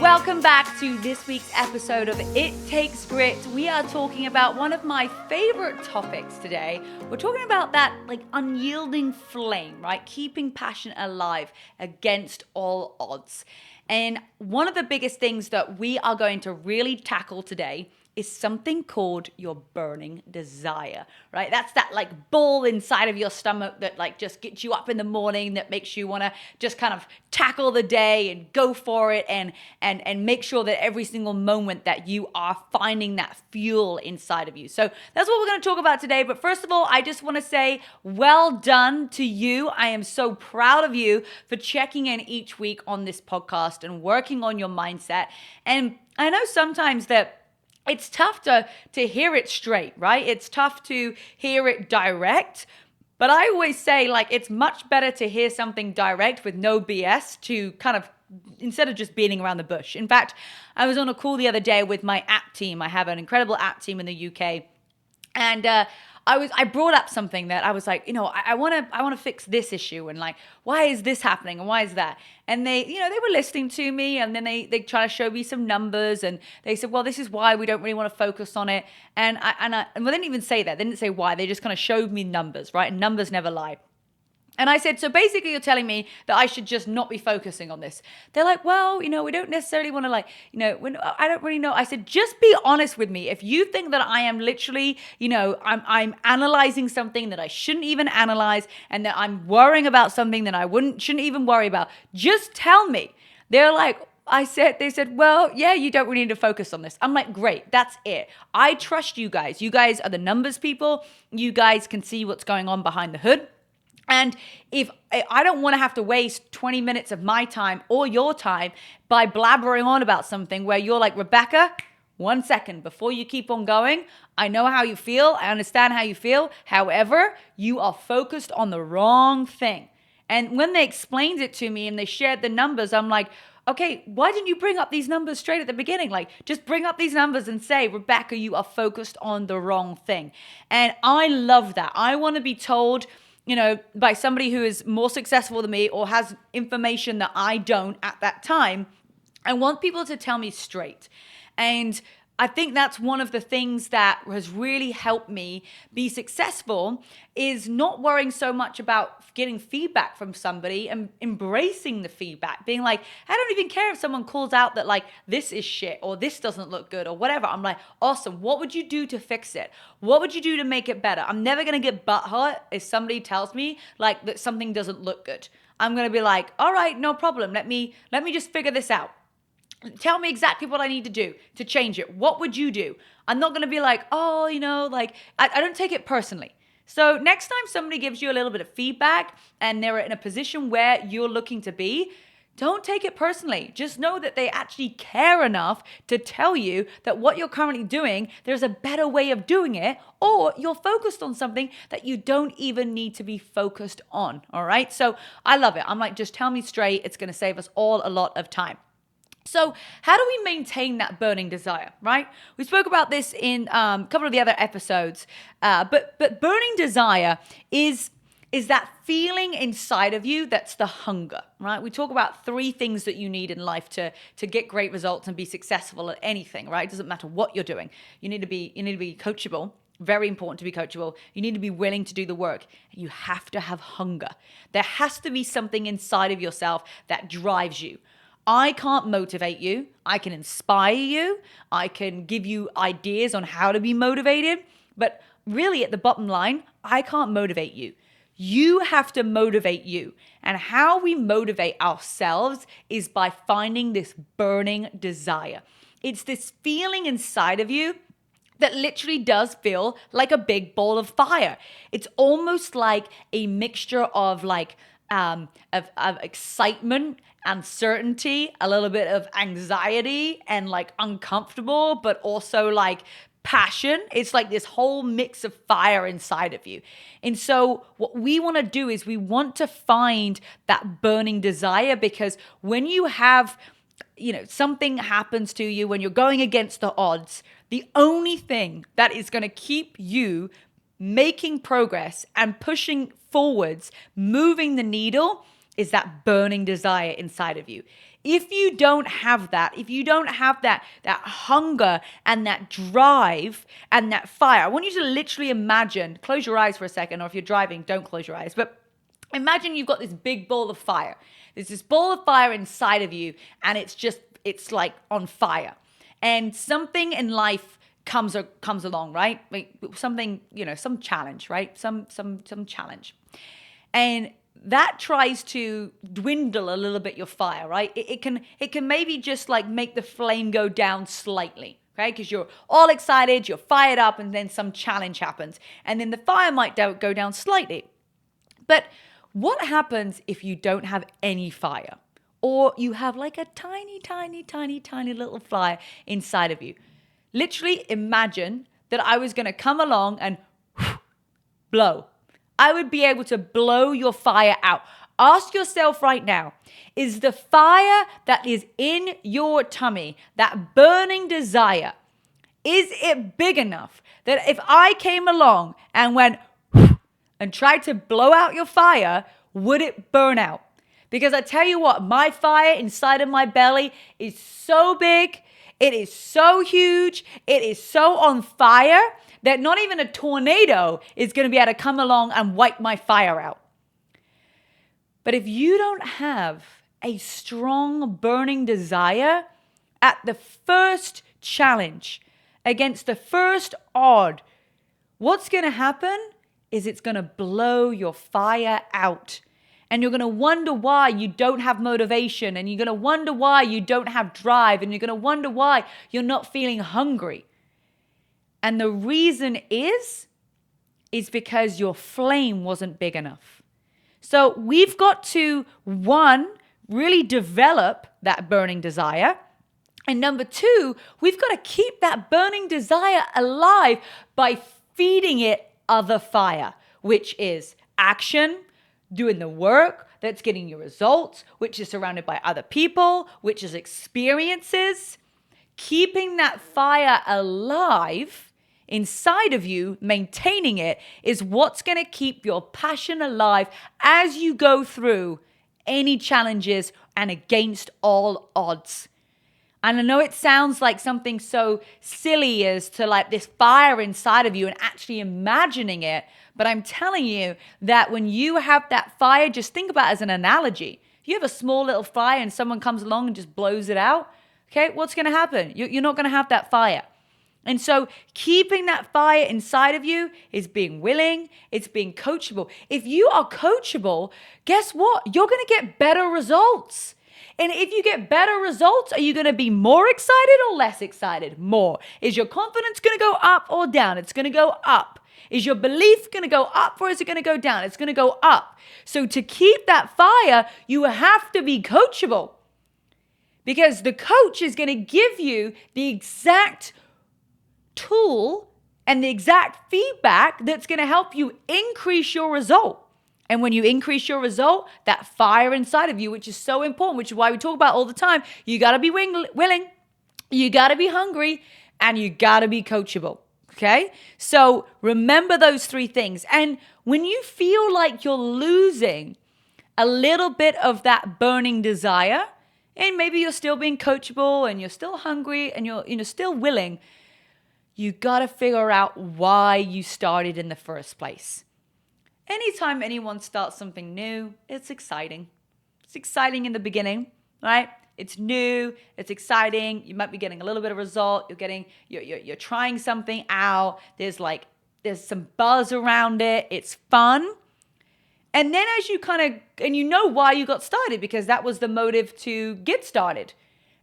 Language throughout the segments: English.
Welcome back to this week's episode of It Takes Grit. We are talking about one of my favorite topics today. We're talking about that unyielding flame, right? Keeping passion alive against all odds. And one of the biggest things that we are going to really tackle today is something called your burning desire, right? That's that ball inside of your stomach that just gets you up in the morning, that makes you want to just kind of tackle the day and go for it and make sure that every single moment that you are finding that fuel inside of you. So that's what we're going to talk about today. But first of all, I just want to say well done to you. I am so proud of you for checking in each week on this podcast and working on your mindset. And I know sometimes that it's tough to hear it straight, right? It's tough to hear it direct. But I always say, it's much better to hear something direct with no BS to kind of, instead of just beating around the bush. In fact, I was on a call the other day with my app team. I have an incredible app team in the UK. And I brought up something that I was like, I want to fix this issue, and why is this happening and why is that? And they were listening to me, and then they try to show me some numbers, and they said, well, this is why we don't really want to focus on it. And they didn't even say that. They didn't say why. They just kind of showed me numbers, right? And numbers never lie. And I said, so basically you're telling me that I should just not be focusing on this. They're like, well, we don't necessarily want to I don't really know. I said, just be honest with me. If you think that I am literally, I'm analyzing something that I shouldn't even analyze, and that I'm worrying about something that I shouldn't even worry about, just tell me. They're like, they said, well, yeah, you don't really need to focus on this. I'm like, great, that's it. I trust you guys. You guys are the numbers people. You guys can see what's going on behind the hood. And if I don't want to have to waste 20 minutes of my time or your time by blabbering on about something where you're like, Rebecca, 1 second before you keep on going. I know how you feel. I understand how you feel. However, you are focused on the wrong thing. And when they explained it to me and they shared the numbers, I'm like, okay, why didn't you bring up these numbers straight at the beginning? Just bring up these numbers and say, Rebecca, you are focused on the wrong thing. And I love that. I want to be told, by somebody who is more successful than me or has information that I don't at that time. I want people to tell me straight. And I think that's one of the things that has really helped me be successful, is not worrying so much about getting feedback from somebody and embracing the feedback, being like, I don't even care if someone calls out that this is shit or this doesn't look good or whatever. I'm like, awesome. What would you do to fix it? What would you do to make it better? I'm never going to get butthurt if somebody tells me that something doesn't look good. I'm going to be like, all right, no problem. Let me just figure this out. Tell me exactly what I need to do to change it. What would you do? I'm not going to be like, oh, I don't take it personally. So next time somebody gives you a little bit of feedback and they're in a position where you're looking to be, don't take it personally. Just know that they actually care enough to tell you that what you're currently doing, there's a better way of doing it, or you're focused on something that you don't even need to be focused on. All right. So I love it. I'm like, just tell me straight. It's going to save us all a lot of time. So how do we maintain that burning desire, right? We spoke about this in a couple of the other episodes, but burning desire is that feeling inside of you that's the hunger, right? We talk about 3 things that you need in life to get great results and be successful at anything, right? It doesn't matter what you're doing. You need to be coachable. Very important to be coachable. You need to be willing to do the work. You have to have hunger. There has to be something inside of yourself that drives you. I can't motivate you. I can inspire you. I can give you ideas on how to be motivated. But really, at the bottom line, I can't motivate you. You have to motivate you. And how we motivate ourselves is by finding this burning desire. It's this feeling inside of you that literally does feel like a big ball of fire. It's almost like a mixture of of excitement, uncertainty, a little bit of anxiety, and uncomfortable, but also passion. It's like this whole mix of fire inside of you. And so what we want to do is we want to find that burning desire, because when you have, something happens to you, when you're going against the odds, the only thing that is going to keep you making progress and pushing forwards, moving the needle, is that burning desire inside of you. If you don't have that, if you don't have that hunger and that drive and that fire, I want you to literally imagine, close your eyes for a second, or if you're driving, don't close your eyes, but imagine you've got this big ball of fire. There's this ball of fire inside of you, and it's like on fire. And something in life comes along, right? Like something, some challenge, right? Some challenge. And that tries to dwindle a little bit your fire, right? It can maybe just like make the flame go down slightly, okay? Because you're all excited, you're fired up, and then some challenge happens. And then the fire might go down slightly. But what happens if you don't have any fire? Or you have like a tiny, tiny, tiny, tiny little fire inside of you? Literally imagine that I was going to come along and blow. I would be able to blow your fire out. Ask yourself right now, is the fire that is in your tummy, that burning desire, is it big enough that if I came along and went and tried to blow out your fire, would it burn out? Because I tell you what, my fire inside of my belly is so big, it is so huge, it is so on fire that not even a tornado is going to be able to come along and wipe my fire out. But if you don't have a strong burning desire, at the first challenge, against the first odd, what's going to happen is it's going to blow your fire out. And you're going to wonder why you don't have motivation, and you're going to wonder why you don't have drive, and you're going to wonder why you're not feeling hungry. And the reason is because your flame wasn't big enough. So we've got to, one, really develop that burning desire. And number two, we've got to keep that burning desire alive by feeding it other fire, which is action, doing the work that's getting you results, which is surrounded by other people, which is experiences. Keeping that fire alive inside of you, maintaining it, is what's going to keep your passion alive as you go through any challenges and against all odds. And I know it sounds like something so silly as to like this fire inside of you and actually imagining it. But I'm telling you that when you have that fire, just think about it as an analogy. If you have a small little fire and someone comes along and just blows it out, okay, what's going to happen? You're not going to have that fire. And so keeping that fire inside of you is being willing, it's being coachable. If you are coachable, guess what? You're going to get better results. And if you get better results, are you going to be more excited or less excited? More. Is your confidence going to go up or down? It's going to go up. Is your belief going to go up or is it going to go down? It's going to go up. So to keep that fire, you have to be coachable. Because the coach is going to give you the exact tool and the exact feedback that's going to help you increase your result. And when you increase your result, that fire inside of you, which is so important, which is why we talk about all the time, you got to be willing, you got to be hungry, and you got to be coachable. Okay? So remember those three things. And when you feel like you're losing a little bit of that burning desire, and maybe you're still being coachable and you're still hungry and you're still willing, you got to figure out why you started in the first place. Anytime anyone starts something new, it's exciting. It's exciting in the beginning, right? It's new, it's exciting. You might be getting a little bit of result. You're trying something out. There's some buzz around it. It's fun. And then as you and you know why you got started, because that was the motive to get started.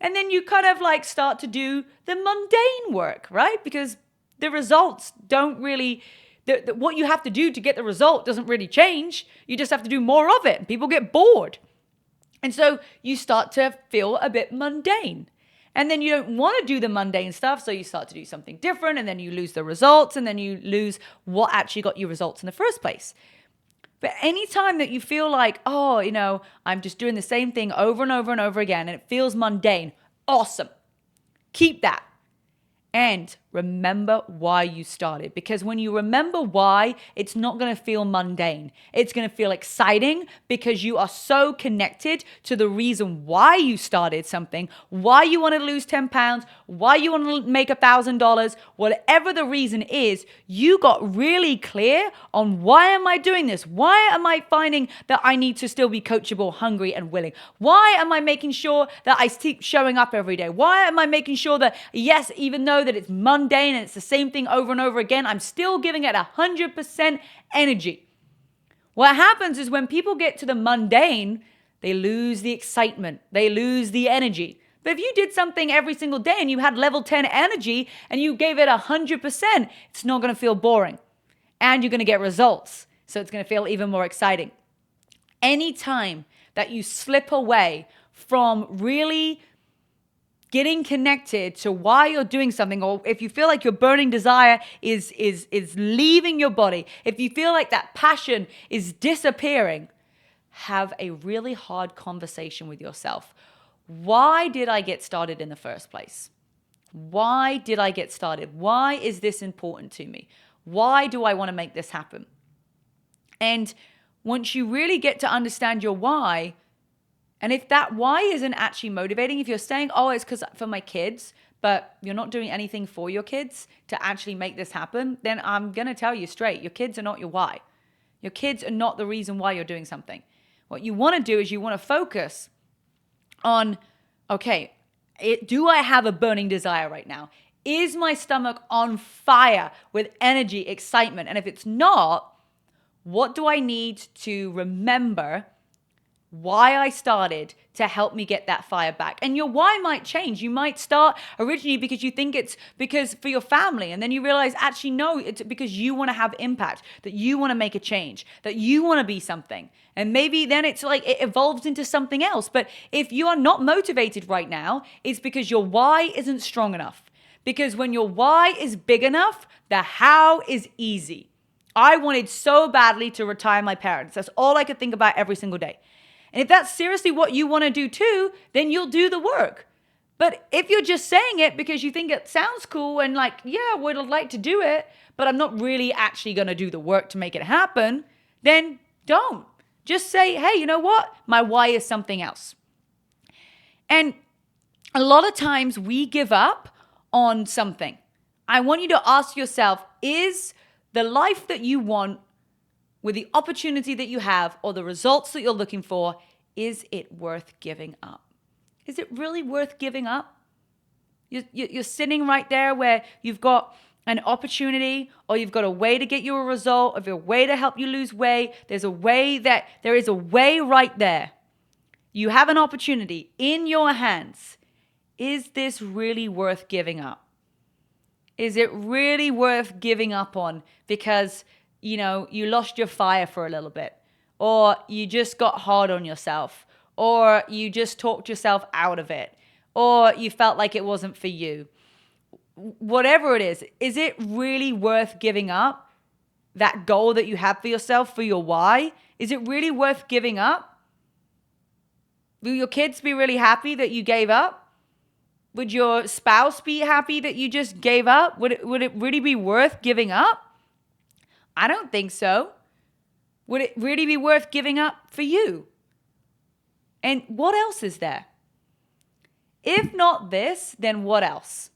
And then you start to do the mundane work, right? Because the results don't really, what you have to do to get the result doesn't really change. You just have to do more of it. And people get bored. And so you start to feel a bit mundane. And then you don't want to do the mundane stuff, so you start to do something different, and then you lose the results, and then you lose what actually got you results in the first place. But anytime that you feel like, I'm just doing the same thing over and over and over again, and it feels mundane, awesome. Keep that. And remember why you started. Because when you remember why, it's not going to feel mundane. It's going to feel exciting because you are so connected to the reason why you started something, why you want to lose 10 pounds, why you want to make $1,000, whatever the reason is, you got really clear on why am I doing this? Why am I finding that I need to still be coachable, hungry, and willing? Why am I making sure that I keep showing up every day? Why am I making sure that, yes, even though that it's mundane and it's the same thing over and over again, I'm still giving it 100% energy? What happens is when people get to the mundane, they lose the excitement. They lose the energy. But if you did something every single day and you had level 10 energy and you gave it 100%, it's not going to feel boring. And you're going to get results. So it's going to feel even more exciting. Anytime that you slip away from really getting connected to why you're doing something, or if you feel like your burning desire is leaving your body, if you feel like that passion is disappearing, have a really hard conversation with yourself. Why did I get started in the first place? Why did I get started? Why is this important to me? Why do I want to make this happen? And once you really get to understand your why, and if that why isn't actually motivating, if you're saying, oh, it's because for my kids, but you're not doing anything for your kids to actually make this happen, then I'm going to tell you straight, your kids are not your why. Your kids are not the reason why you're doing something. What you want to do is you want to focus on, okay, do I have a burning desire right now? Is my stomach on fire with energy, excitement? And if it's not, what do I need to remember why I started to help me get that fire back? And your why might change. You might start originally because you think it's because for your family, and then you realize actually no, it's because you want to have impact, that you want to make a change, that you want to be something. And maybe then it's like it evolves into something else. But if you are not motivated right now, it's because your why isn't strong enough. Because when your why is big enough, the how is easy. I wanted so badly to retire my parents. That's all I could think about every single day. And if that's seriously what you want to do too, then you'll do the work. But if you're just saying it because you think it sounds cool and like, yeah, I would like to do it, but I'm not really actually going to do the work to make it happen, then don't. Just say, hey, you know what? My why is something else. And a lot of times we give up on something. I want you to ask yourself, is the life that you want, with the opportunity that you have or the results that you're looking for, is it worth giving up? Is it really worth giving up? You're sitting right there where you've got an opportunity, or you've got a way to get you a result, or a way to help you lose weight. There is a way right there. You have an opportunity in your hands. Is this really worth giving up? Is it really worth giving up on because you lost your fire for a little bit, or you just got hard on yourself, or you just talked yourself out of it, or you felt like it wasn't for you? Whatever it is it really worth giving up that goal that you have for yourself, for your why? Is it really worth giving up? Will your kids be really happy that you gave up? Would your spouse be happy that you just gave up? Would it really be worth giving up? I don't think so. Would it really be worth giving up for you? And what else is there? If not this, then what else?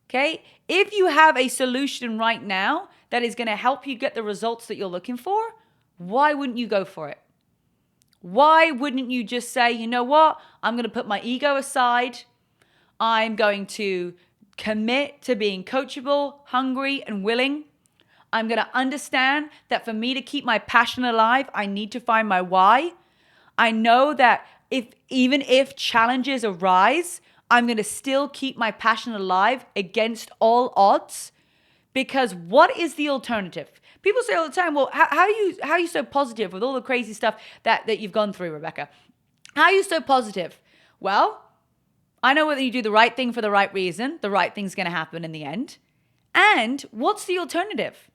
Okay? If you have a solution right now that is going to help you get the results that you're looking for, why wouldn't you go for it? Why wouldn't you just say, you know what? I'm going to put my ego aside. I'm going to commit to being coachable, hungry, and willing. I'm going to understand that for me to keep my passion alive, I need to find my why. I know that even if challenges arise, I'm going to still keep my passion alive against all odds. Because what is the alternative? People say all the time, well, how are you so positive with all the crazy stuff that you've gone through, Rebecca? How are you so positive? Well, I know whether you do the right thing for the right reason, the right thing's going to happen in the end. And what's the alternative?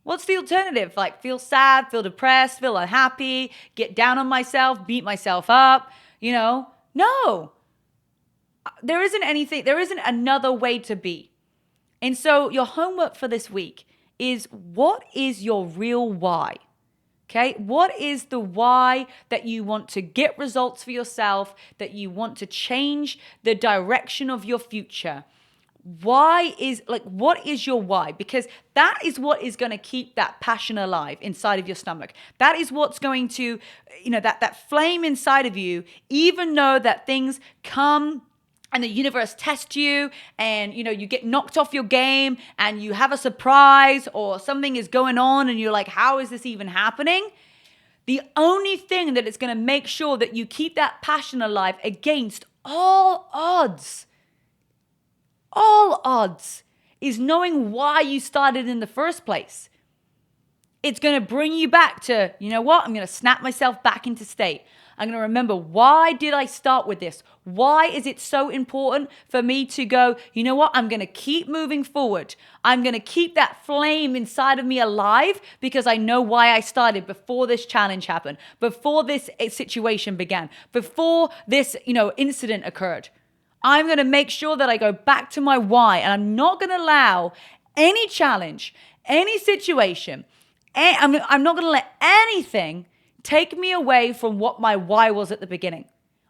What's the alternative? Like feel sad, feel depressed, feel unhappy, get down on myself, beat myself up, No. There isn't another way to be. And so your homework for this week is, what is your real why? Okay, what is the why that you want to get results for yourself, that you want to change the direction of your future? What is your why? Because that is what is going to keep that passion alive inside of your stomach. That is what's going to, that flame inside of you, even though that things come and the universe tests you and, you get knocked off your game and you have a surprise or something is going on and you're like, how is this even happening? The only thing that is going to make sure that you keep that passion alive against all odds, is knowing why you started in the first place. It's going to bring you back to, I'm going to snap myself back into state. I'm going to remember, why did I start with this? Why is it so important for me to go, I'm going to keep moving forward. I'm going to keep that flame inside of me alive because I know why I started before this challenge happened, before this situation began, before this, incident occurred. I'm going to make sure that I go back to my why, and I'm not going to allow any challenge, any situation, I'm not going to let anything take me away from what my why was at the beginning.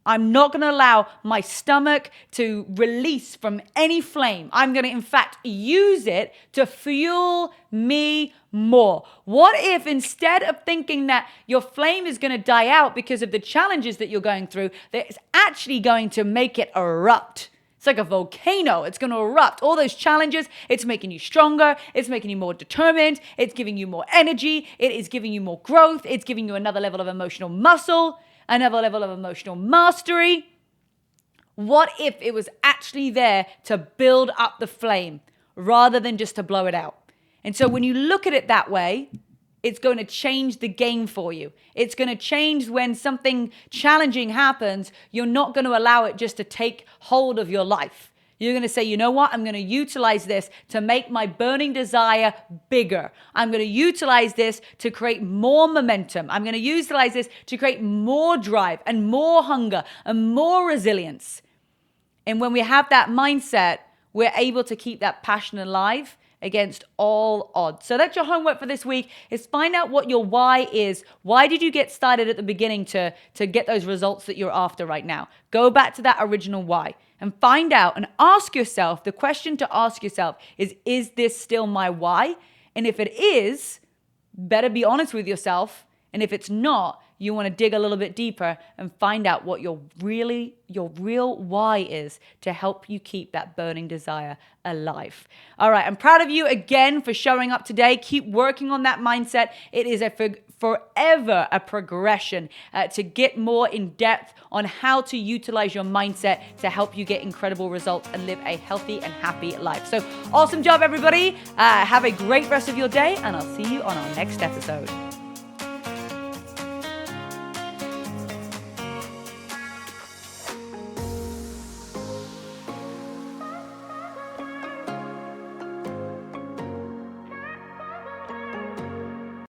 I'm not going to allow my stomach to release from any flame. I'm going to, in fact, use it to fuel me more. What if, instead of thinking that your flame is going to die out because of the challenges that you're going through, that it's actually going to make it erupt? It's like a volcano. It's going to erupt. All those challenges, it's making you stronger. It's making you more determined. It's giving you more energy. It is giving you more growth. It's giving you another level of emotional muscle, another level of emotional mastery. What if it was actually there to build up the flame rather than just to blow it out? And so when you look at it that way, it's going to change the game for you. It's going to change when something challenging happens. You're not going to allow it just to take hold of your life. You're going to say, you know what? I'm going to utilize this to make my burning desire bigger. I'm going to utilize this to create more momentum. I'm going to utilize this to create more drive and more hunger and more resilience. And when we have that mindset, we're able to keep that passion alive against all odds. So that's your homework for this week, is find out what your why is. Why did you get started at the beginning to get those results that you're after right now? Go back to that original why and find out and ask yourself, the question to ask yourself is this still my why? And if it is, better be honest with yourself. And if it's not, you want to dig a little bit deeper and find out what your real why is to help you keep that burning desire alive. All right, I'm proud of you again for showing up today. Keep working on that mindset. It is forever a progression to get more in depth on how to utilize your mindset to help you get incredible results and live a healthy and happy life. So awesome job, everybody. Have a great rest of your day, and I'll see you on our next episode.